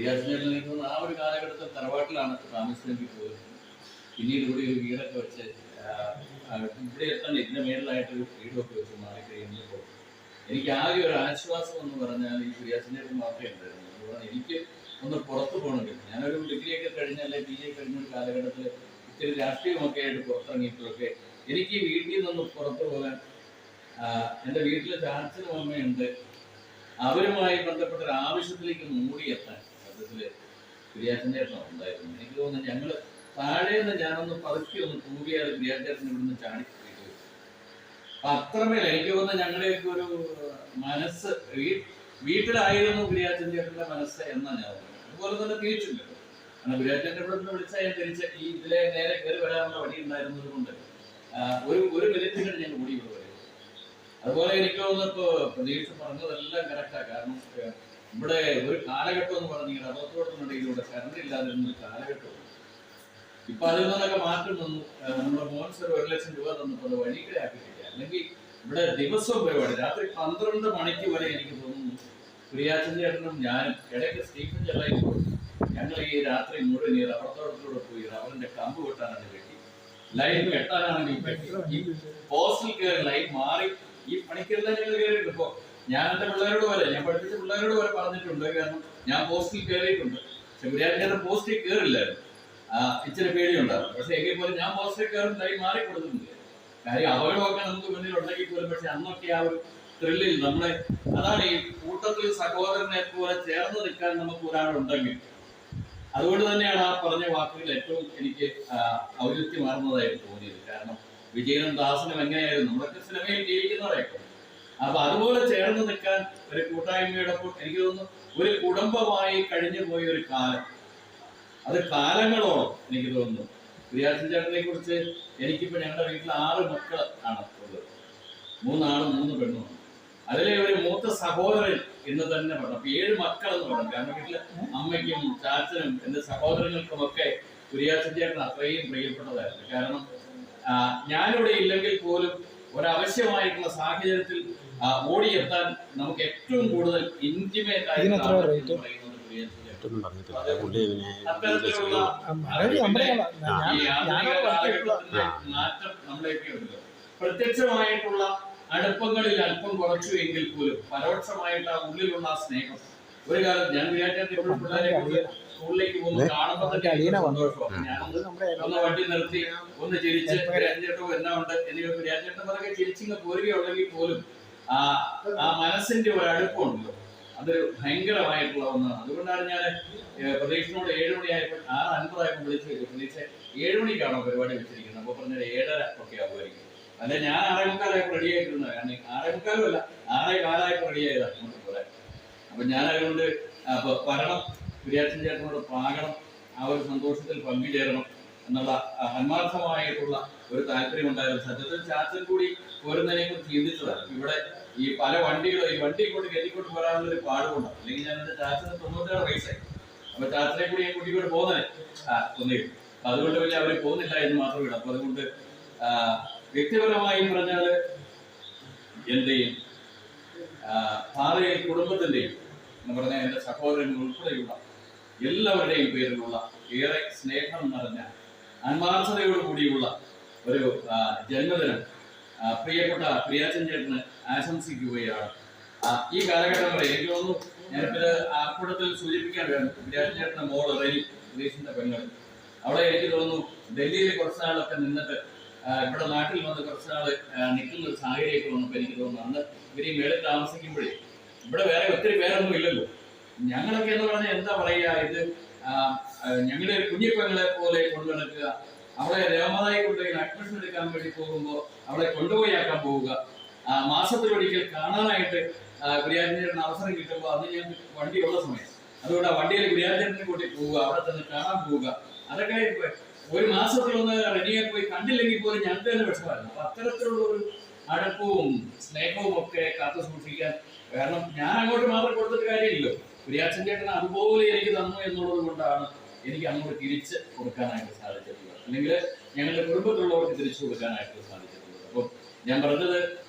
കുര്യാച്ചൻ നിൽക്കുന്ന ആ ഒരു കാലഘട്ടത്തിൽ തറവാട്ടിലാണ് താമസിച്ചെങ്കിൽ പോലും പിന്നീട് ഇവിടെ ഒരു വീടൊക്കെ വെച്ച് ഇവിടെ എത്താൻ ഇതിന്റെ മേളിലായിട്ടൊരു വീടൊക്കെ വെച്ച് മാറിക്കഴിയുമ്പോൾ എനിക്ക് ആകെ ഒരു ആശ്വാസം എന്ന് പറഞ്ഞാൽ ഈ കുര്യാച്ചൻ്റെ മാത്രമേ ഉണ്ടായിരുന്നു. അതുകൊണ്ട് എനിക്ക് ഒന്ന് പുറത്തു പോകണമെങ്കിൽ ഞാനൊരു ഡിഗ്രിയൊക്കെ കഴിഞ്ഞ അല്ലെങ്കിൽ PG കഴിഞ്ഞ ഒരു കാലഘട്ടത്തിൽ ഇത്തിരി രാഷ്ട്രീയമൊക്കെ ആയിട്ട് പുറത്തിറങ്ങിയപ്പോഴൊക്കെ എനിക്ക് വീട്ടിൽ നിന്ന് പുറത്തു പോകാൻ എൻ്റെ വീട്ടിലെ ചാച്ചനും അമ്മയുണ്ട്. അവരുമായി ബന്ധപ്പെട്ട ഒരു ആവശ്യത്തിലേക്ക് മൂടിയെത്താൻ സത്യത്തിൽ കുര്യാച്ചൻ്റെ ഉണ്ടായിരുന്നു. എനിക്ക് തോന്നുന്നു ഞങ്ങൾ താഴേന്ന് ഞാനൊന്ന് പതുക്കി ഒന്ന് തൂകിയാൽ കുര്യാച്ചേട്ടൻ ഇവിടുന്ന് ചാടി അപ്പൊ അത്രമേൽ എനിക്ക് തോന്നുന്നു ഞങ്ങളുടെയൊക്കെ ഒരു മനസ്സ് വീട്ടിലായിരുന്നു കുര്യാച്ചൻ ചേട്ടന്റെ മനസ്സ് എന്നാണ് ഞാൻ പറയുന്നത്. അതുപോലെ തന്നെ തിരിച്ചില്ലല്ലോ. കാരണം കുര്യാച്ചൻ്റെ ഇവിടെ നിന്ന് വിളിച്ചാൽ ഞാൻ തിരിച്ച് ഈ ഇതിലെ നേരെ കയറി വരാനുള്ള വഴി ഉണ്ടായിരുന്നത് കൊണ്ട് ഒരു മിനിറ്റിന് ഞാൻ കൂടി ഇവിടെ വരും. അതുപോലെ എനിക്ക് തോന്നുന്നു ഇപ്പൊ പ്രതീക്ഷ പറഞ്ഞതെല്ലാം കറക്റ്റാ. കാരണം ഇവിടെ ഒരു കാലഘട്ടം എന്ന് പറഞ്ഞാൽ റബ്ബർത്തോട്ടത്തിനിടയിലൂടെ കറണ്ട് ഇല്ലാതിരുന്ന ഒരു കാലഘട്ടമാണ്. ഇപ്പൊ അതിൽ നിന്നൊക്കെ മാറ്റം വന്നു. നമ്മുടെ മോൻസ് ഒരു 1 ലക്ഷം രൂപ തന്നപ്പോൾ അത് വഴികളെ ആക്കിയിട്ടില്ല. അല്ലെങ്കിൽ ഇവിടെ ദിവസവും പരിപാടി രാത്രി 12 മണിക്ക് വരെ എനിക്ക് തോന്നുന്നു കുര്യാച്ചൻ ചേട്ടനും ഞാനും ഇടയ്ക്ക് സ്റ്റീഫൻ ചെല്ലായി പോയി ഞങ്ങൾ ഈ രാത്രി മുഴുവൻ ഈ റബ്ബർത്തോട്ടത്തിലൂടെ പോയി റബ്ബറിന്റെ കമ്പ് വെട്ടാനാണ് വെട്ടി, ലൈൻ വെട്ടാനാണെങ്കിൽ വെട്ടി, ഈ പോസ്റ്റിൽ കയറി ലൈൻ മാറി ഈ പണിക്കെല്ലാം ഞങ്ങൾ കയറിയിട്ടുണ്ട്. ഇപ്പോ ഞാൻ എന്റെ പിള്ളേരോട് വരെ ഞാൻ പഠിപ്പിച്ച പിള്ളേരോട് വരെ പറഞ്ഞിട്ടുണ്ട്. കാരണം ഞാൻ പോസ്റ്റിൽ കയറിയിട്ടുണ്ട്. പക്ഷെ കുര്യാച്ചൻ ചേട്ടൻ പോസ്റ്റിൽ കയറില്ലായിരുന്നു. ഇച്ചിരി പേടിയുണ്ടാവും. പക്ഷെ എങ്കിൽ പോലും ഞാൻ പോസ്റ്റിൽ കയറും ലൈൻ മാറി കൊടുക്കുന്നില്ല. കാര്യം അപകടമൊക്കെ നമുക്ക് മുന്നിൽ ഉണ്ടെങ്കിൽ പോലും പക്ഷെ അന്നൊക്കെ ആ ഒരു ത്രില്ലിൽ നമ്മളെ അതാണ് ഈ കൂട്ടത്തിൽ സഹോദരനെ പോലെ ചേർന്ന് നിൽക്കാൻ നമുക്ക് ഒരാളുണ്ടെങ്കിൽ അതുകൊണ്ട് തന്നെയാണ് ആ പറഞ്ഞ വാക്കുകൾ ഏറ്റവും എനിക്ക് ഔചിത്യമാർന്നതായിട്ട് തോന്നിയത്. കാരണം വിജയനും ദാസനും എങ്ങനെയായിരുന്നു നമ്മളൊക്കെ സിനിമയിൽ ജീവിക്കുന്നവരായിരിക്കും. അപ്പൊ അതുപോലെ ചേർന്ന് നിൽക്കാൻ ഒരു കൂട്ടായ്മയോടൊപ്പം എനിക്ക് തോന്നുന്നു ഒരു കുടുംബമായി കഴിഞ്ഞു പോയ ഒരു കാലം, അത് കാലങ്ങളോളം എനിക്ക് തോന്നുന്നു. കുര്യാച്ചൻ ചേട്ടനെ കുറിച്ച് എനിക്കിപ്പോ ഞങ്ങളുടെ വീട്ടിൽ 6 മക്കൾ ആണ് ഉള്ളത്. 3 ആണും 3 പെണ്ണുമാണ്. അതിലെ ഒരു മൂത്ത സഹോദരൻ എന്ന് തന്നെ പറഞ്ഞു. അപ്പൊ 7 മക്കൾ എന്ന് പറഞ്ഞു. കാരണം വീട്ടിലെ അമ്മയ്ക്കും ചാച്ചനും എന്റെ സഹോദരങ്ങൾക്കും ഒക്കെ കുര്യാച്ചൻ ചേട്ടൻ അത്രയും പ്രിയപ്പെട്ടതായിരുന്നു. കാരണം ഞാനിവിടെ ഇല്ലെങ്കിൽ പോലും ഒരവശ്യമായിട്ടുള്ള സാഹചര്യത്തിൽ ഓടിയെത്താൻ നമുക്ക് ഏറ്റവും കൂടുതൽ ഇന്റിമേറ്റ് ആയിട്ടുള്ള മാറ്റം നമ്മളെയൊക്കെ ഉണ്ട്. പ്രത്യക്ഷമായിട്ടുള്ള അടുപ്പങ്ങളിൽ അല്പം കുറച്ചു എങ്കിൽ പോലും പരോക്ഷമായിട്ട് ആ ഉള്ളിലുള്ള ആ സ്നേഹം ഒരു കാലത്ത് ഞാൻ വിചാരിച്ച പിള്ളേരെ സ്കൂളിലേക്ക് പോകുമ്പോൾ കാണുമ്പോൾ തന്നെ ഒന്ന് വണ്ടി നിർത്തി ഒന്ന് ചിരിച്ച് ചേട്ടോ എന്നാ ഉണ്ട് എന്നിവ ചേട്ടൻ പറഞ്ഞ ചിരിച്ചിങ്ങ് പോരുകയുണ്ടെങ്കിൽ പോലും ആ മനസ്സിന്റെ ഒരു അടുപ്പമുണ്ടല്ലോ, അതൊരു ഭയങ്കരമായിട്ടുള്ള ഒന്നാണ്. അതുകൊണ്ടാണ് ഞാൻ പ്രതീക്ഷനോട് 7 മണിയായപ്പോൾ 6:50 വിളിച്ചു വെച്ചു. പ്രതീക്ഷ 7 മണിക്കാണോ പരിപാടി വെച്ചിരിക്കുന്നത്? അപ്പൊ പറഞ്ഞത് 7:30 ഒക്കെ ആകുമായിരിക്കും. അല്ലെ ഞാൻ 6:45 റെഡി ആയിട്ടിരുന്നത്. കാരണം 6:45 അല്ല 6:15 റെഡി ആയതാ അങ്ങോട്ട് പോരാൻ. അപ്പൊ ഞാൻ അതുകൊണ്ട് വരണം, കുര്യാച്ചൻ ചേട്ടനോട് പാകണം, ആ ഒരു സന്തോഷത്തിൽ പങ്കുചേരണം എന്നുള്ള ആത്മാർത്ഥമായിട്ടുള്ള ഒരു താല്പര്യം ഉണ്ടായിരുന്നു. സത്യത്തിൽ ചാച്ചൻ കൂടി പോരുന്നതിനെ കുറിച്ച് ചിന്തിച്ചതാണ്. ഇവിടെ ഈ പല വണ്ടികളും ഈ വണ്ടി കൊണ്ട് കെട്ടിക്കൊണ്ട് പോരാനുള്ള ഒരു പാടുകൊണ്ടാണ്. അല്ലെങ്കിൽ ഞാൻ എന്റെ ചാച്ചന് 96 വയസ്സായി. അപ്പൊ ചാച്ചനെ കൂടി കൂട്ടിക്കൊണ്ട് പോകുന്നേ ഒന്നേക്കും. അപ്പൊ അതുകൊണ്ട് വലിയ അവര് പോകുന്നില്ല എന്ന് മാത്രമേ. അപ്പൊ അതുകൊണ്ട് വ്യക്തിപരമായി പറഞ്ഞാല് എന്റെയും ഭാര്യയും കുടുംബത്തിന്റെയും എന്ന് പറഞ്ഞാൽ എന്റെ സഹോദരങ്ങൾ ഉൾപ്പെടെയുള്ള എല്ലാവരുടെയും പേരിലുള്ള ഏറെ സ്നേഹം നിറഞ്ഞ ആത്മാർത്ഥതയോട് കൂടിയുള്ള ഒരു ജന്മദിനം പ്രിയപ്പെട്ട കുര്യാച്ചൻ ചേട്ടന് ആശംസിക്കുകയാണ്. ഈ കാലഘട്ടം വരെ എനിക്ക് തോന്നുന്നു ഞാനിപ്പത് ആക്കൂടത്തിൽ സൂചിപ്പിക്കാൻ വേണം. കുര്യാച്ചൻ ചേട്ടന്റെ മോള് റെനി പ്രദേശിന്റെ പെങ്ങൾ അവിടെ എനിക്ക് തോന്നുന്നു ഡൽഹിയിൽ കുറച്ചുനാളൊക്കെ നിന്നിട്ട് ഇവിടെ നാട്ടിൽ വന്ന് കുറച്ചുനാൾ നിൽക്കുന്ന ഒരു സാഹചര്യമൊക്കെ വന്നപ്പോൾ എനിക്ക് തോന്നുന്നു അന്ന് ഇവർ ഈ മേളിൽ താമസിക്കുമ്പോഴേ ഇവിടെ വേറെ ഒത്തിരി പേരൊന്നും ഇല്ലല്ലോ. ഞങ്ങളൊക്കെ എന്ന് പറഞ്ഞാൽ എന്താ പറയുക, ഇത് ഞങ്ങളുടെ ഒരു കുഞ്ഞിപ്പെങ്ങളെ പോലെ കൊണ്ടു നടക്കുക, അവളെ രമാതായി കൊണ്ടുപോയി അഡ്മിഷൻ എടുക്കാൻ വേണ്ടി പോകുമ്പോൾ അവളെ കൊണ്ടുപോയി ആക്കാൻ പോവുക, മാസത്തിലൊരിക്കൽ കാണാനായിട്ട് കുര്യാച്ചൻ അവസരം കിട്ടുമ്പോൾ അത് ഞാൻ വണ്ടിയുള്ള സമയം അതുകൊണ്ട് ആ വണ്ടിയിൽ കുര്യാച്ചനെ കൂട്ടി പോവുക, അവിടെ തന്നെ കാണാൻ പോവുക, അതൊക്കെ ഒരു മാസത്തിലൊന്ന് റെഡിയെ പോയി കണ്ടില്ലെങ്കിൽ പോലും ഞങ്ങൾക്ക് തന്നെ വിഷമമായിരുന്നു. അപ്പൊ അത്തരത്തിലുള്ള ഒരു അടുപ്പവും സ്നേഹവും ഒക്കെ കാത്തു സൂക്ഷിക്കാൻ, കാരണം ഞാൻ അങ്ങോട്ട് മാത്രം കൊടുത്തിട്ട് കാര്യമില്ലല്ലോ, കുര്യാച്ചൻ ചേട്ടൻ അതുപോലെ എനിക്ക് തന്നു എന്നുള്ളത് കൊണ്ടാണ് എനിക്ക് അങ്ങോട്ട് തിരിച്ച് കൊടുക്കാനായിട്ട് സാധിച്ചിട്ടുള്ളത്. അല്ലെങ്കിൽ ഞങ്ങളുടെ കുടുംബത്തിലുള്ളവർക്ക് തിരിച്ചു കൊടുക്കാനായിട്ട് സാധിച്ചിട്ടുള്ളത്. അപ്പം ഞാൻ പറഞ്ഞത്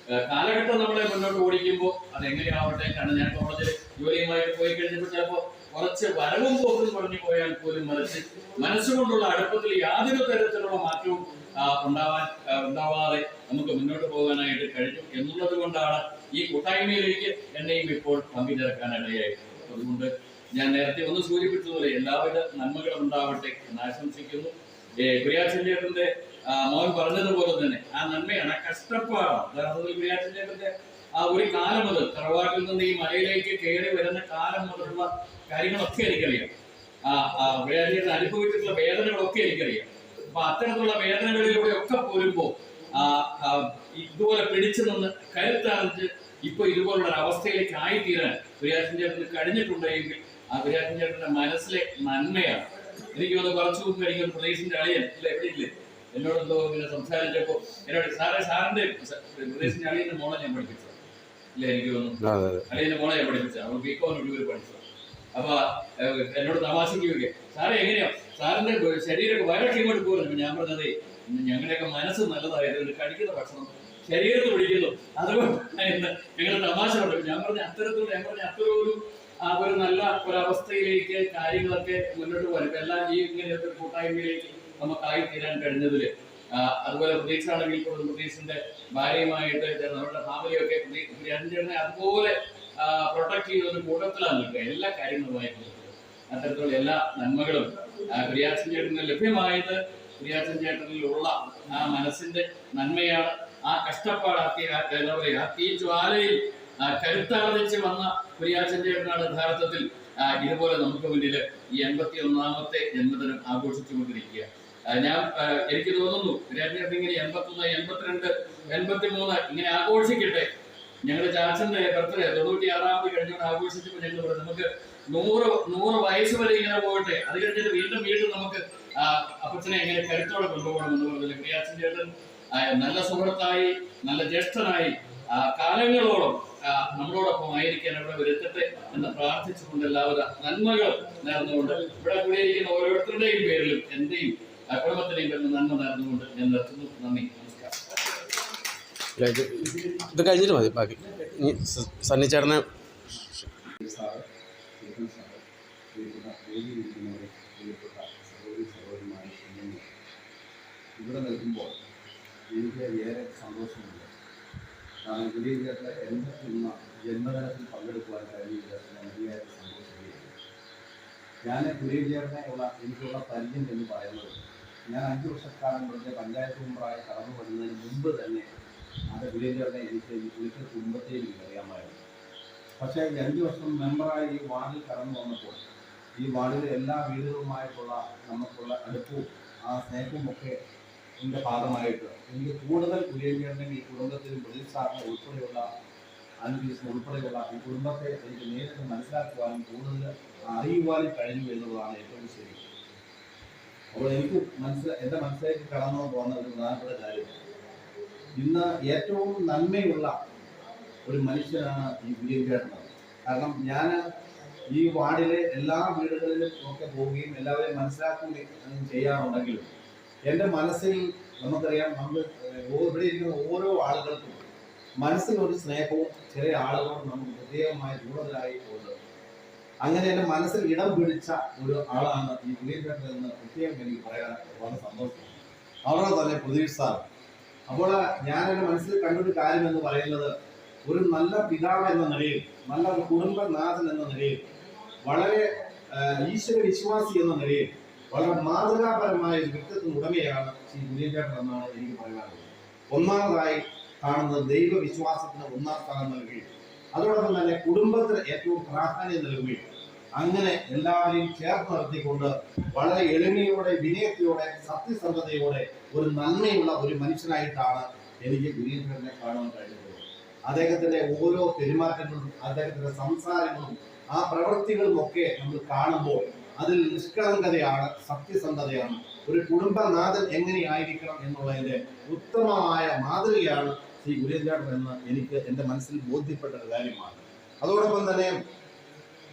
കാലഘട്ടം നമ്മളെ മുന്നോട്ട് ഓടിക്കുമ്പോൾ അതെങ്ങനെയാവട്ടെ, കാരണം ഞാൻ കോളേജിൽ ജോലിയുമായിട്ട് പോയി കഴിഞ്ഞപ്പോൾ ചിലപ്പോൾ കുറച്ച് വരവും പോക്കും പറഞ്ഞു പോയാൽ പോലും മനസ്സുകൊണ്ടുള്ള അടുപ്പത്തിൽ യാതൊരു തരത്തിലുള്ള മാറ്റവും ഉണ്ടാവാതെ നമുക്ക് മുന്നോട്ട് പോകാനായിട്ട് കഴിഞ്ഞു എന്നുള്ളത് കൊണ്ടാണ് ഈ കൂട്ടായ്മയിലേക്ക് എന്നെയും ഇപ്പോൾ പങ്കുചേർക്കാൻ ഇടയായത്. അതുകൊണ്ട് ഞാൻ നേരത്തെ ഒന്ന് സൂചിപ്പിച്ചതുപോലെ എല്ലാവിധ നന്മകളും ഉണ്ടാവട്ടെ എന്ന് ആശംസിക്കുന്നു. കുര്യാച്ചൻ ചേട്ടന്റെ മോൻ പറഞ്ഞതുപോലെ തന്നെ ആ നന്മയാണ്, ആ കഷ്ടപ്പാടാണ്. കുര്യാച്ചൻ ചേട്ടന്റെ ആ ഒരു കാലം മുതൽ തറവാട്ടിൽ നിന്ന് ഈ മലയിലേക്ക് കയറി വരുന്ന കാലം മുതലുള്ള കാര്യങ്ങളൊക്കെ എനിക്കറിയാം. കുര്യാച്ചൻ അനുഭവിച്ചിട്ടുള്ള വേദനകളൊക്കെ എനിക്കറിയാം. അപ്പൊ അത്തരത്തിലുള്ള വേദനകളിലൂടെ ഒക്കെ പോരുമ്പോ ഇതുപോലെ പിടിച്ചു നിന്ന് കരുത്താർജിച്ച് ഇപ്പൊ ഇതുപോലുള്ള ഒരു അവസ്ഥയിലേക്ക് ആയിത്തീരാൻ കുര്യാച്ചൻ ചേട്ടന് കഴിഞ്ഞിട്ടുണ്ടെങ്കിൽ ആ കുര്യാച്ചൻ ചേട്ടന്റെ മനസ്സിലെ നന്മയാണ്. എനിക്ക് തോന്നുന്നു കുറച്ചു മുമ്പ് എനിക്കൊരു പ്രദേശിന്റെ അളിയൻ ഇല്ല എവിടെ ഇല്ലേ എന്നോട് എന്തോ ഇങ്ങനെ സംസാരിച്ചപ്പോ എന്നോട് സാറിന്റെ പ്രദേശിന്റെ അളിയന്റെ മോളെ ഞാൻ പഠിപ്പിച്ചത് ഇല്ല, എനിക്ക് തോന്നുന്നു അളിയന്റെ മോളെ ഞാൻ പഠിപ്പിച്ചത്. അവൾ ബികോം പഠിച്ചത്. അപ്പൊ എന്നോട് തമാശയ്ക്ക് വയ്ക്കുക, സാറേ എങ്ങനെയാ സാറിന്റെ ശരീരമൊക്കെ വരൊക്കെ ഇങ്ങോട്ട് പോകുന്നു. ഞാൻ പറഞ്ഞതേ ഞങ്ങളുടെയൊക്കെ മനസ്സ് നല്ലതായത് കഴിക്കുന്ന ഭക്ഷണം ശരീരത്തിൽ പിടിക്കുന്നു, അതുകൊണ്ട് ഞങ്ങൾ തമാശ പറഞ്ഞു. ഞാൻ പറഞ്ഞ അത്തരം ഒരു നല്ല ഒരവസ്ഥയിലേക്ക് കാര്യങ്ങളൊക്കെ മുന്നോട്ട് പോകും. എല്ലാം ഈ ഇങ്ങനെയൊക്കെ ഒരു കൂട്ടായ്മയിലേക്ക് നമുക്കായി തീരാൻ കഴിഞ്ഞതില് അതുപോലെ പ്രതീക്ഷയാണെങ്കിൽ പ്രതീക്ഷന്റെ ഭാര്യയുമായിട്ട് നമ്മുടെ ഫാമിലിയൊക്കെ ചേട്ടനെ അതുപോലെ പ്രൊട്ടക്ട് ചെയ്യുന്ന ഒരു കൂട്ടത്തിലാണ് നിൽക്കുക. എല്ലാ കാര്യങ്ങളുമായിട്ട് അത്തരത്തിലുള്ള എല്ലാ നന്മകളും കുര്യാച്ചൻ ചേട്ടന് ലഭ്യമായത് കുര്യാച്ചൻ ചേട്ടനിലുള്ള ആ മനസ്സിന്റെ നന്മയാണ്. ആ കഷ്ടപ്പാടാക്കി എന്താ പറയുക, ഈ ജ്വാലയിൽ കരുത്താർജിച്ച് വന്ന കുര്യാച്ചൻ ചേട്ടനാണ് യഥാർത്ഥത്തിൽ ഇതുപോലെ നമുക്ക് മുന്നിൽ ഈ 81ാമത്തെ ജന്മദിനം ആഘോഷിച്ചുകൊണ്ടിരിക്കുക. എനിക്ക് തോന്നുന്നു കുര്യാച്ചൻ ചേട്ടൻ ഇങ്ങനെ 81, 82, 83 ഇങ്ങനെ ആഘോഷിക്കട്ടെ. ഞങ്ങളുടെ ചാച്ചന്റെ ബർത്ത്ഡേ 96ാമത് കഴിഞ്ഞുകൊണ്ട് ആഘോഷിച്ചപ്പോൾ ഞങ്ങൾ പറഞ്ഞു നമുക്ക് 100 വയസ്സ് വരെ ഇങ്ങനെ പോകട്ടെ, അത് കഴിഞ്ഞിട്ട് വീണ്ടും നമുക്ക് അപ്പച്ചനെ എങ്ങനെ കരുത്തോടെ കൊണ്ടുപോകണം എന്ന് പറഞ്ഞില്ല. കുര്യാച്ചൻ ചേട്ടൻ നല്ല സുഹൃത്തായി നല്ല ജ്യേഷ്ഠനായി കാലങ്ങളോളം നമ്മളോടൊപ്പം ആയിരിക്കാൻ അവിടെ വരുത്തട്ടെ എന്ന് പ്രാർത്ഥിച്ചുകൊണ്ട് എല്ലാവിധ നന്മകളും നേർന്നുകൊണ്ട് ഇവിടെ കൂടിയിരിക്കുന്ന ഓരോരുത്തരുടെയും പേരിലും എന്റെയും കുടുംബത്തിന്റെയും പേരിലും നന്മ നേർന്നുകൊണ്ട് ഞാൻ നിർത്തുന്നു. നന്ദി, നമസ്കാരം. ഇത് കഴിഞ്ഞിട്ട് മതി ബാക്കി. സണ്ണിച്ചേട്ടനെ ഇവിടെ നിൽക്കുമ്പോൾ എനിക്ക് ഏറെ സന്തോഷമുണ്ട്. കാരണം കുര്യേട്ടൻ്റെ എൻ്റെ ജന്മദിനത്തിൽ പങ്കെടുക്കുവാൻ കഴിഞ്ഞില്ല, വലിയ സന്തോഷമുണ്ട്. ഞാൻ കുര്യേട്ടനെ എനിക്കുള്ള പരിചയം എന്ന് പറയുന്നത്, ഞാൻ 5 വർഷക്കാലം മുമ്പ് പഞ്ചായത്ത് മെമ്പറായി കടന്നു വരുന്നതിന് മുമ്പ് തന്നെ അത് കുര്യേട്ടനെ എനിക്ക് ഒരിക്കൽ കുടുംബത്തെയും അറിയാമായിരുന്നു. പക്ഷേ 5 വർഷം മെമ്പറായി ഈ വാർഡിൽ കടന്നു വന്നപ്പോൾ ഈ വാർഡിലെ എല്ലാ വീടുകളുമായിട്ടുള്ള നമുക്കുള്ള അടുപ്പവും ആ സ്നേഹവും ഒക്കെ ഇതിൻ്റെ ഭാഗമായിട്ട് എനിക്ക് കൂടുതൽ കുര്യേട്ടനെ ഈ കുടുംബത്തിലും പ്രതീക്ഷാറിനെ ഉൾപ്പെടെയുള്ള അൻപീസിന് ഉൾപ്പെടെയുള്ള ഈ കുടുംബത്തെ എനിക്ക് നേരിട്ട് മനസ്സിലാക്കുവാനും കൂടുതൽ അറിയുവാനും കഴിഞ്ഞു എന്നുള്ളതാണ് ഏറ്റവും ശരി. അപ്പോൾ എനിക്ക് എൻ്റെ മനസ്സിലേക്ക് കടന്നു പോകുന്ന ഒരു പ്രധാനപ്പെട്ട കാര്യം, ഇന്ന് ഏറ്റവും നന്മയുള്ള ഒരു മനുഷ്യനാണ് ഈ കുര്യേട്ടൻ. കാരണം ഞാൻ ഈ വാർഡിലെ എല്ലാ വീടുകളിലും ഒക്കെ പോവുകയും എല്ലാവരെയും മനസ്സിലാക്കുകയും ചെയ്യാറുണ്ടെങ്കിലും എൻ്റെ മനസ്സിൽ നമുക്കറിയാം, നമ്മൾ ഇവിടെ ഇരിക്കുന്ന ഓരോ ആളുകൾക്കും മനസ്സിലൊരു സ്നേഹവും ചില ആളുകളും നമുക്ക് പ്രത്യേകമായി കൂടുതലായി ഉണ്ട്. അങ്ങനെ എൻ്റെ മനസ്സിൽ ഇടം പിടിച്ച ഒരു ആളാണ് ഈ കുര്യേട്ടൻ എന്ന് പ്രത്യേകം എനിക്ക് പറയാൻ വളരെ സന്തോഷം. അവരുടെ തന്നെ പ്രതീക്ഷ. അപ്പോൾ ഞാൻ എൻ്റെ മനസ്സിൽ കണ്ടൊരു കാര്യം എന്ന് പറയുന്നത്, ഒരു നല്ല പിതാവ് എന്ന നിലയിൽ, നല്ല ഒരു കുടുംബനാഥൻ എന്ന നിലയിൽ, വളരെ ഈശ്വര വിശ്വാസി എന്ന നിലയിൽ വളരെ മാതൃകാപരമായ ഒരു വ്യക്തിത്വ ഉടമയാണ് ശ്രീ കുര്യേട്ടൻ എന്നാണ് എനിക്ക് പറയാനുള്ളത്. ഒന്നാമതായി കാണുന്നത് ദൈവവിശ്വാസത്തിന് 1ാം സ്ഥാനം നൽകുകയും അതോടൊപ്പം തന്നെ കുടുംബത്തിന് ഏറ്റവും പ്രാധാന്യം നൽകുകയും അങ്ങനെ എല്ലാവരെയും ചേർത്ത് നിർത്തിക്കൊണ്ട് വളരെ എളിമയോടെ, വിനയത്തോടെ, സത്യസന്ധതയോടെ ഒരു നന്മയുള്ള ഒരു മനുഷ്യനായിട്ടാണ് എനിക്ക് കുര്യേട്ടനെ കാണാൻ കഴിഞ്ഞത്. അദ്ദേഹത്തിന്റെ ഓരോ പെരുമാറ്റങ്ങളും അദ്ദേഹത്തിന്റെ സംസാരങ്ങളും ആ പ്രവൃത്തികളും ഒക്കെ നമ്മൾ കാണുമ്പോൾ അതിൽ നിഷ്കളങ്കതയാണ്, സത്യസന്ധതയാണ്. ഒരു കുടുംബനാഥൻ എങ്ങനെയായിരിക്കണം എന്നുള്ളതിന്റെ ഉത്തമമായ മാതൃകയാണ് ശ്രീ കുര്യേട്ടൻ എന്ന് എനിക്ക് എൻ്റെ മനസ്സിൽ ബോധ്യപ്പെട്ട ഒരു കാര്യമാണ്. അതോടൊപ്പം തന്നെ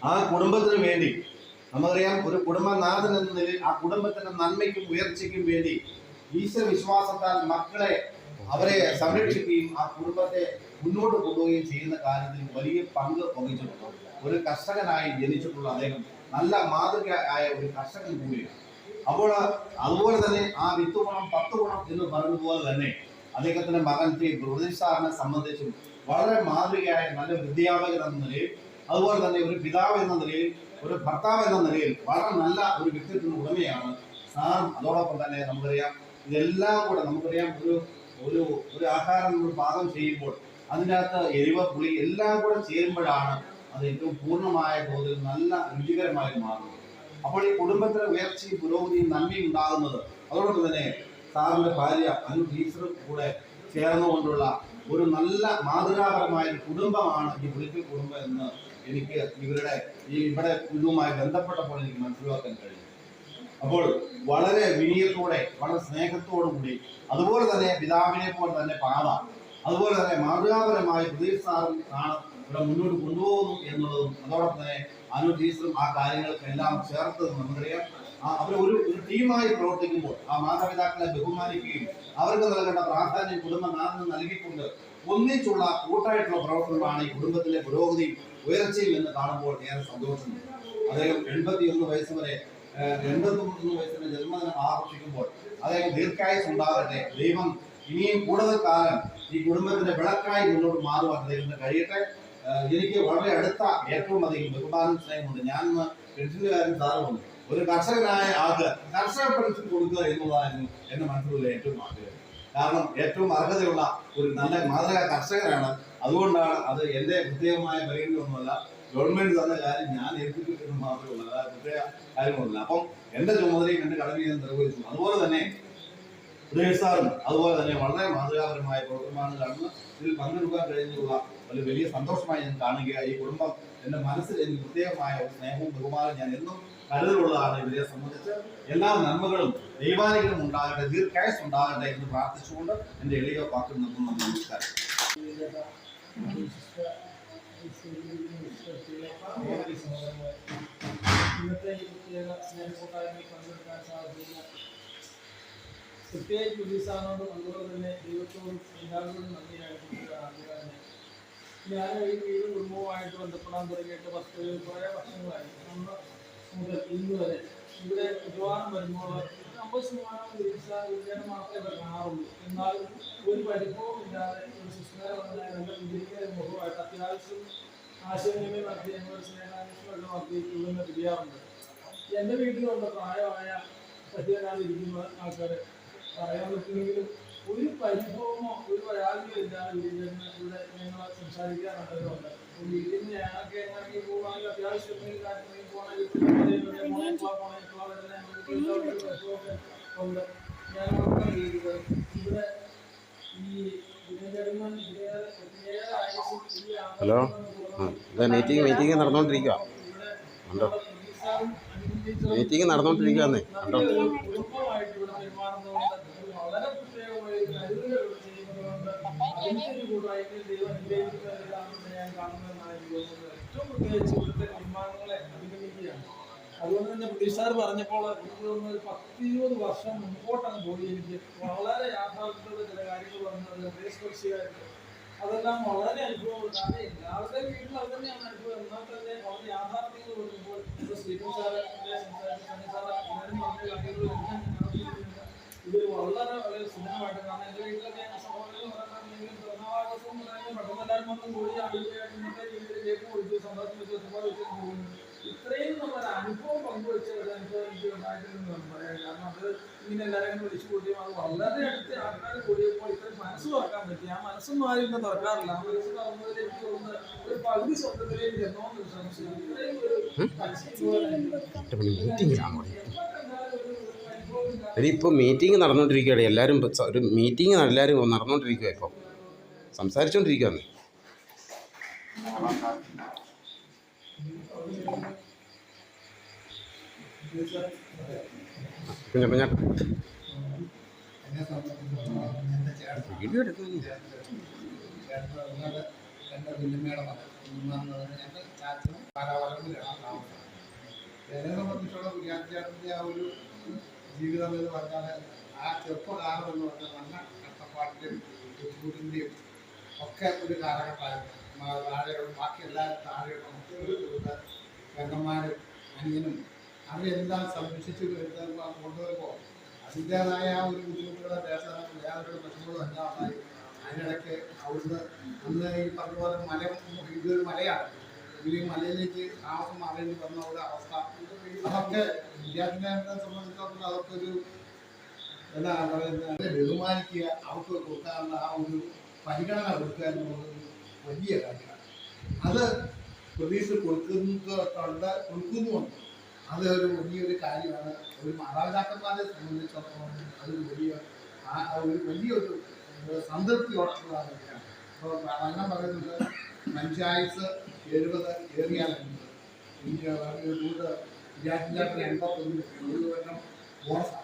ആ കുടുംബത്തിന് വേണ്ടി നമുക്കറിയാം, ഒരു കുടുംബനാഥൻ എന്ന നിലയിൽ ആ കുടുംബത്തിന്റെ നന്മയ്ക്കും ഉയർച്ചയ്ക്കും വേണ്ടി ഈശ്വര വിശ്വാസത്താൽ മക്കളെ അവരെ സംരക്ഷിക്കുകയും ആ കുടുംബത്തെ മുന്നോട്ട് കൊണ്ടുപോവുകയും ചെയ്യുന്ന കാര്യത്തിൽ വലിയ പങ്ക് വഹിച്ചിട്ടുണ്ട്. ഒരു കർഷകനായി ജനിച്ചിട്ടുള്ള അദ്ദേഹം നല്ല മാതൃകയായ ഒരു കർഷകൻ കൂടിയാണ്. അപ്പോൾ അതുപോലെ തന്നെ ആ 10 ഗുണം 10 ഗുണം എന്ന് പറഞ്ഞതുപോലെ തന്നെ അദ്ദേഹത്തിന്റെ മകൻ ടി ബ്രദീഷ് സാറിനെ സംബന്ധിച്ചും വളരെ മാതൃകയായ നല്ല വിദ്യാപകൻ എന്ന നിലയിൽ, അതുപോലെ തന്നെ ഒരു പിതാവ് എന്ന നിലയിൽ, ഒരു ഭർത്താവ് എന്ന നിലയിൽ വളരെ നല്ല ഒരു വ്യക്തിത്വത്തിന് ഉടമയാണ് സാറും. അതോടൊപ്പം തന്നെ നമുക്കറിയാം ഇതെല്ലാം കൂടെ നമുക്കറിയാം ഒരു ആഹാരം നമ്മൾ പാകം ചെയ്യുമ്പോൾ അതിൻ്റെ അകത്ത് എരിവ് പുളി എല്ലാം കൂടെ ചേരുമ്പോഴാണ് അത് ഏറ്റവും പൂർണ്ണമായ തോതിൽ നല്ല രുചികരമായി മാറുന്നത്. അപ്പോൾ ഈ കുടുംബത്തിലെ ഉയർച്ചയും പുരോഗതിയും നന്മയും ഉണ്ടാകുന്നത് അതോടൊപ്പം തന്നെ സാറിന്റെ ഭാര്യ അനു ടീച്ചറും കൂടെ ചേർന്നുകൊണ്ടുള്ള ഒരു നല്ല മാതൃകാപരമായ ഒരു കുടുംബമാണ് ഈ പുളിക്കൽ കുടുംബം എന്ന് എനിക്ക് ഇവിടെ ഇതുമായി ബന്ധപ്പെട്ടപ്പോൾ എനിക്ക് മനസ്സിലാക്കാൻ കഴിയും. അപ്പോൾ വളരെ വിനയത്തോടെ വളരെ സ്നേഹത്തോടു കൂടി അതുപോലെ തന്നെ പിതാവിനെ പോലെ തന്നെ പാവ അതുപോലെ തന്നെ മാതൃകാപരമായി ബ്രദീഷ് സാറും ആണ് ഇവിടെ മുന്നോട്ട് കൊണ്ടുപോകുന്നു എന്നുള്ളതും അതോടൊപ്പം തന്നെ അനു ടീച്ചറും ആ കാര്യങ്ങൾക്കെല്ലാം ചേർത്ത് നമുക്കറിയാം. അവർ ഒരു ടീമായി പ്രവർത്തിക്കുമ്പോൾ ആ മാതാപിതാക്കളെ ബഹുമാനിക്കുകയും അവർക്ക് നൽകേണ്ട പ്രാധാന്യം കുടുംബനാഥന് നൽകിക്കൊണ്ട് ഒന്നിച്ചുള്ള കൂട്ടായിട്ടുള്ള പ്രവർത്തനമാണ് ഈ കുടുംബത്തിലെ പുരോഗതിയും ഉയർച്ചയും എന്ന് കാണുമ്പോൾ ഏറെ സന്തോഷമുണ്ട്. അദ്ദേഹം 81 വയസ്സ് വരെ 81 വയസ്സിന്റെ ജന്മദിനം ആഘോഷിക്കുമ്പോൾ അദ്ദേഹം ദീർഘായുസ് ഉണ്ടാകട്ടെ. ദൈവം ഇനിയും കൂടുതൽ കാലം ഈ കുടുംബത്തിന്റെ വിളക്കായി മുന്നോട്ട് മാറുവാൻ അദ്ദേഹത്തിന് കഴിയട്ടെ. എനിക്ക് വളരെ അടുത്ത ഏറ്റവും അധികം ബഹുമാനം സ്നേഹമുണ്ട്. ഞാൻ പെൻഷനുകാരൻ സാറുമുണ്ട്. ഒരു കർഷകനായ ആൾക്ക് കർഷക പെൻഷൻ കൊടുക്കുക എന്നുള്ളതായിരുന്നു എന്റെ മനസ്സിലുള്ള ഏറ്റവും ആഗ്രഹം. കാരണം ഏറ്റവും അർഹതയുള്ള ഒരു നല്ല മാതൃക കർഷകനാണ്. അതുകൊണ്ടാണ് അത് എന്റെ പ്രത്യേകമായ പരിഗണനയൊന്നുമല്ല, ഗവൺമെന്റ് തന്ന കാര്യം ഞാൻ ഏൽപ്പിച്ചിട്ടെന്ന് മാത്രമേ ഉള്ളൂ, അതായത് പ്രത്യേക കാര്യമൊന്നുമില്ല. അപ്പം എന്റെ ചുമതലയും എന്റെ കടമയും നിർവഹിച്ചു. അതുപോലെ തന്നെ ബ്രദീഷ് സാറും അതുപോലെ തന്നെ വളരെ മാതൃകാപരമായ പ്രവർത്തനമാണ് കാണുന്നത്. ഇതിൽ പങ്കെടുക്കാൻ കഴിഞ്ഞുള്ള ഒരു വലിയ സന്തോഷമായി ഞാൻ കാണുകയാണ്. ഈ കുടുംബം എന്റെ മനസ്സിൽ എനിക്ക് പ്രത്യേകമായ ഒരു സ്നേഹവും ബഹുമാനം ഞാൻ എന്നും കരുതലുള്ളതാണ്. ഇവരെ സംബന്ധിച്ച് എല്ലാ നന്മകളും ദൈവാനുഗ്രഹം ഉണ്ടാകട്ടെ, ദീർഘായുസ് ഉണ്ടാകട്ടെ എന്ന് പ്രാർത്ഥിച്ചുകൊണ്ട് എന്റെ എളിയ വാക്കുകൾ നിർത്തുന്നു. നമസ്കാരം. ഇന്നത്തെ ഈ പ്രത്യേക സ്നേഹക്കൂട്ടായ്മയിൽ പങ്കെടുക്കാൻ സാധിക്കുന്ന പ്രത്യേകിച്ച് ബ്രദീഷ് അതുപോലെ തന്നെ ദൈവത്തോടും എല്ലാവരോടും നന്ദിയായിട്ട് ഞാൻ ഈ വീട് കുടുംബവുമായിട്ട് ബന്ധപ്പെടാൻ തുടങ്ങിയിട്ട് കുറേ വർഷങ്ങളായി. അന്ന് മുതൽ ഇന്ന് വരെ ഇവിടെ മിക്കവാറും വരുമ്പോൾ 50% ബ്രദീഷ് മാത്രമേ ഇവിടെ കാണാറുള്ളൂ. എന്നാൽ ഒരു പരിഭവവും ഇല്ലാതെ ഒരു സുസ്മേരമായ നല്ല മുഖമായിട്ട് അത്യാവശ്യം ആശയവിനിമയം നടത്തി ഞങ്ങളുടെ സ്നേഹാന്വേഷണമൊക്കെ നടത്തി ഇവിടുന്ന് പിരിയാറുണ്ട്. എൻ്റെ വീട്ടിലുള്ള പ്രായമായ പറ്റിയാലിരിക്കുന്ന ആൾക്കാർ പറയാൻ പറ്റുമെങ്കിലും ഒരു പരിഭവമോ ഒരു പരാതിയോ ഇല്ലാതെ ഇവിടെ ഞങ്ങൾ സംസാരിക്കാറുണ്ട്. വീട്ടിൽ നിന്ന് ഞങ്ങൾക്ക് എങ്ങനെ പോകുകയാണെങ്കിൽ അത്യാവശ്യം എന്തെങ്കിലും പോകണമെങ്കിൽ ഉണ്ട്. ഞാനൊക്കെ ഇവിടെ ഈ ഹലോ, മീറ്റിംഗ് നടന്നുകൊണ്ടിരിക്കുക. കണ്ടോ, മീറ്റിംഗ് നടന്നുകൊണ്ടിരിക്കുകയെന്നേ കണ്ടോ. വളരെ പ്രത്യേകമായി ഞാൻ കാണുന്നതെന്നാണ് എനിക്ക് തോന്നുന്നത്. ഏറ്റവും പ്രത്യേകിച്ച് ഇവിടുത്തെ തീരുമാനങ്ങളെ അഭിനന്ദിക്കുകയാണ്. അതുകൊണ്ട് തന്നെ ബ്രദീഷ് സാർ പറഞ്ഞപ്പോൾ എനിക്ക് തോന്നുന്നത് 10-20 വർഷം മുമ്പോട്ടങ്ങ് പോയി. എനിക്ക് വളരെ യാഥാർത്ഥ്യത്തോടെ ചില കാര്യങ്ങൾ പറഞ്ഞത് ഹൃദയസ്പർശിയായിട്ട് അതെല്ലാം വളരെ അനുഭവമുണ്ട്. കാരണം എല്ലാവരുടെയും വീട്ടിൽ അത് തന്നെയാണ് അനുഭവം. എന്നാൽ തന്നെ വളരെ യാഥാർത്ഥ്യങ്ങൾ പറയുമ്പോൾ ഇപ്പോൾ ശ്രീധൻ സാറ് എല്ലാവരും പറഞ്ഞ കാര്യങ്ങളെല്ലാം ഇവർ വളരെ സുഖമായിട്ട്, കാരണം എൻ്റെ വീട്ടിലൊക്കെ സഹോദരങ്ങൾ നടക്കാറുണ്ടെങ്കിലും പിറന്നാളാഘോഷം പെട്ടെന്ന് എല്ലാവരും വന്നും കൂടി അടിപൊളിയായിട്ട് ഇന്നത്തെ രീതിയിൽ കേക്ക് കൊടുത്തു സന്തോഷം വെച്ച് ഒരുപാട് വെച്ച് പോകുന്നു. ഇത്രയും നമ്മളൊരു അനുഭവം പങ്കുവെച്ച ഒരു അനുഭവം എനിക്ക് ഉണ്ടായിട്ടില്ലെന്ന് പറയാം. കാരണം അത് ഇങ്ങനെ എല്ലാവരും വിളിച്ചു കൂട്ടിയും അത് വളരെ അടുത്ത ആൾക്കാർ കൂടിയപ്പോൾ ഇത്രയും മനസ്സ് തുറക്കാൻ പറ്റി. ആ മനസ്സൊന്നും ആരും ഇന്ന് തുറക്കാറില്ല. ആ മനസ്സ് തുറന്നതിൽ എനിക്ക് തോന്നുന്നത് ഒരു പകുതി സ്വന്തത്തിലേക്ക് ചെന്നോന്ന് സംശയം. ഇത്രയും ഒരു ഇപ്പോൾ മീറ്റിംഗ് നടന്നുകൊണ്ടിരിക്കുകയാണ്. എല്ലാവരും ഒരു മീറ്റിംഗ് എല്ലാവരും നടന്നുകൊണ്ടിരിക്കുക. ഇപ്പോൾ സംസാരിച്ചുകൊണ്ടിരിക്കുകയാണ്. പിന്നെ വീഡിയോ എടുക്കുന്നു. എന്നെ സംബന്ധിച്ചോളം വിദ്യാർത്ഥിയുടെ ആ ഒരു ജീവിതം എന്ന് പറഞ്ഞാൽ ആ ചെറുപ്പകാലം എന്ന് പറഞ്ഞാൽ നല്ല കഷ്ടപ്പാടിൻ്റെയും ബുദ്ധിമുട്ടിൻ്റെയും ഒക്കെ ഒരു കാലഘട്ടമായിരുന്നു. താഴെയുള്ള ബാക്കി എല്ലാവരും താഴെയുള്ള മറ്റുള്ള പെങ്ങന്മാരും അനിയനും അവരെല്ലാം സംരക്ഷിച്ച് കൊണ്ടുവരുമ്പോൾ അതിൻ്റേതായ ആ ഒരു ബുദ്ധിമുട്ടുകളെ വേറൊരു പ്രശ്നങ്ങളും എല്ലാം ഉണ്ടായി. അതിനിടയ്ക്ക് അവിടുന്ന് അന്ന് ഈ പറഞ്ഞ പോലെ ഇതൊരു മലയാണ്. ഈ മലയിലേക്ക് താമസം മാറേണ്ടി വന്ന ഒരു അവസ്ഥ അതൊക്കെ വിദ്യാർത്ഥികളെ സംബന്ധിച്ചിടത്തോളം അതൊക്കെ എന്താ പറയുന്നത് ബഹുമാനിക്കുക, അവർക്ക് കൊടുക്കാനുള്ള ആ ഒരു പരിഗണന കൊടുക്കുക എന്നുള്ളത് വലിയ കാര്യമാണ്. അത് പ്രതീക്ഷ കൊടുക്കുന്നുമുണ്ട്. അത് ഒരു വലിയൊരു കാര്യമാണ്. ഒരു മാതാപിതാക്കന്മാരെ സംബന്ധിച്ചിടത്തോളം അതൊരു വലിയൊരു സംതൃപ്തിയോടുള്ള കാര്യമാണ്. അപ്പോൾ അങ്ങനെ പറയുന്നത് പഞ്ചായത്ത് 70 ഏറിയാലും വിദ്യാർത്ഥികൾക്ക് 81 ഒരു കൊല്ലം ബോണസാണ്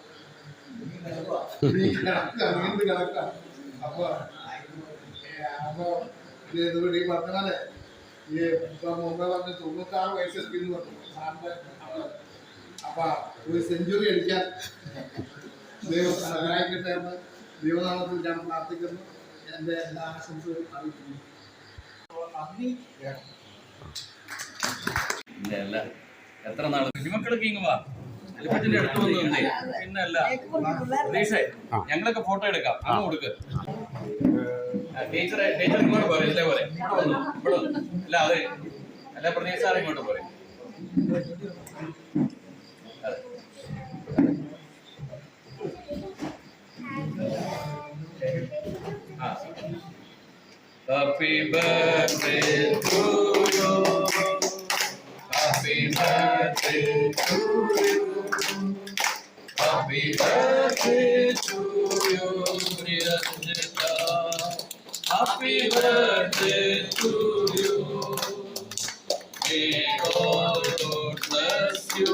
നീണ്ട് കിടക്കാം. അപ്പോൾ ഇതുകൊണ്ട് ഈ പറഞ്ഞ പോലെ ഈ ഇപ്പം മുമ്പേ പറഞ്ഞ 96 വയസ്സെത്തി എന്ന് പറഞ്ഞു സാറിൻ്റെ. അപ്പം ഒരു സെഞ്ചുറി അടിക്കാൻ ദൈവം സഹായിക്കട്ടെ എന്ന് ദൈവനാമത്തിൽ ഞാൻ പ്രാർത്ഥിക്കുന്നു. എൻ്റെ എല്ലാ ആശംസകളും അറിയിക്കുന്നു. നന്ദി വേണം. അല്ല എത്ര നാള് കുഞ്ഞുമക്കളൊക്കെ ഇങ്ങ് വാ, അലിപ്പച്ചന്റെ അടുത്ത് വന്ന് നിന്നേ. പിന്നെ അല്ല പ്രതീക്ഷേ, ഞങ്ങളൊക്കെ ഫോട്ടോ എടുക്കാം. അങ്ങ് കൊടുക്ക്. ടീച്ചർ ഇങ്ങോട്ട് പോരെ, ഇതേപോലെ ഇവിടെ അല്ല അതെ അല്ല പ്രതീക്ഷ സാർ ഇങ്ങോട്ട് പോരെ. Happy birthday to you. Happy birthday to you. Happy birthday to you, Priyanjita. Happy birthday to you. May God bless you.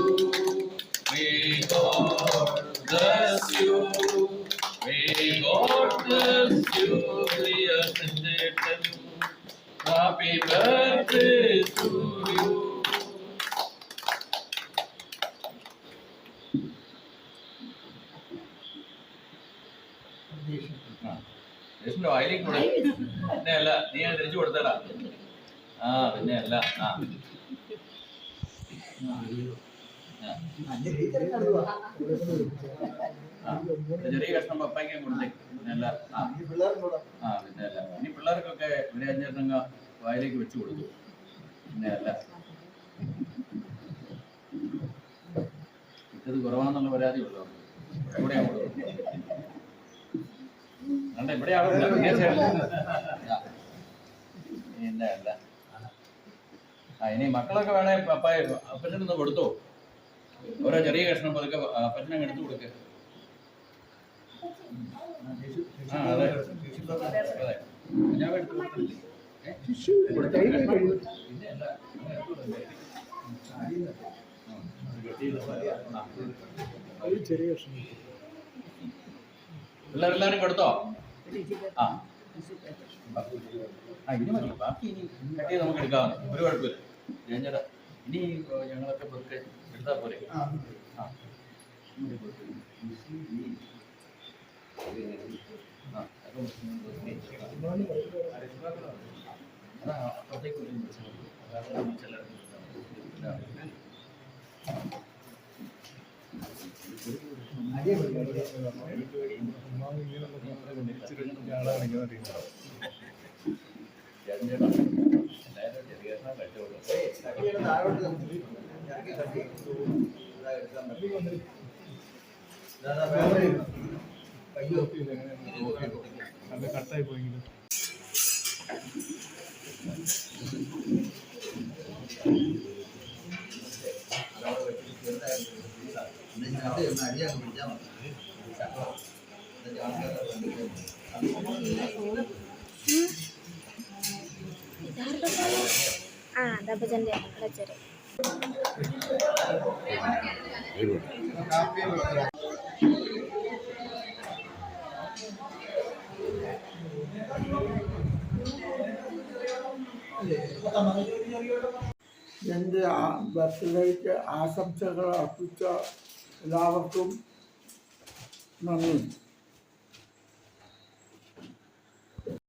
May God bless you. May God bless you, Priyanjita. Happy birthday to you. യേശുവിന്റെ വായിലേക്ക് കൂടെ പിന്നെ അല്ല നീ അത് തിരിച്ചു കൊടുത്തടാ. ആ പിന്നെ അല്ല ചെറിയ കഷ്ണം പപ്പായ്ക്ക് കൊടുത്തേ. പിന്നെ അല്ല പിന്നെ അല്ല ഇനി പിള്ളേർക്കൊക്കെ ഇവിടെ അഞ്ചെണ്ണങ്ങ വായിലേക്ക് വെച്ച് കൊടുത്തു. പിന്നെ അല്ല ഇട്ടത് കുറവാന്നുള്ള പരാതി ഉള്ളൂ. ഇവിടെ ഇവിടെ പിന്നെ അല്ല ഇനി മക്കളൊക്കെ വേണേ പപ്പായ അപ്പച്ചനൊന്ന് കൊടുത്തോ. ഓരോ ചെറിയ കഷ്ണം പതുക്കെ അപ്പച്ചനങ്ങ് എടുത്തു കൊടുക്ക. ആ അതെ അതെ ഞാൻ എടുത്തു പിന്നെ അല്ല ചെറിയ കഷ്ണം പിള്ളേരെല്ലാരും കൊടുത്തോ? ആ ഇനി മതി, ബാക്കി ഇനി കട്ട് ചെയ്ത് നമുക്ക് എടുക്കാവുന്ന ഒരു കുഴപ്പമില്ല. ഞാൻ ചേട്ടാ ഇനി ഞങ്ങളൊക്കെ പതുക്കെ എടുത്താൽ പോരെ. ആ അതാ അപ്പത്തേക്ക് കട്ടായി പോയെങ്കിലും അപ്പച്ചൻ്റെ അടച്ചേരെ എൻ്റെ ബർത്ത്ഡേക്ക് ആശംസകൾ അർപ്പിച്ച എല്ലാവർക്കും നന്ദി.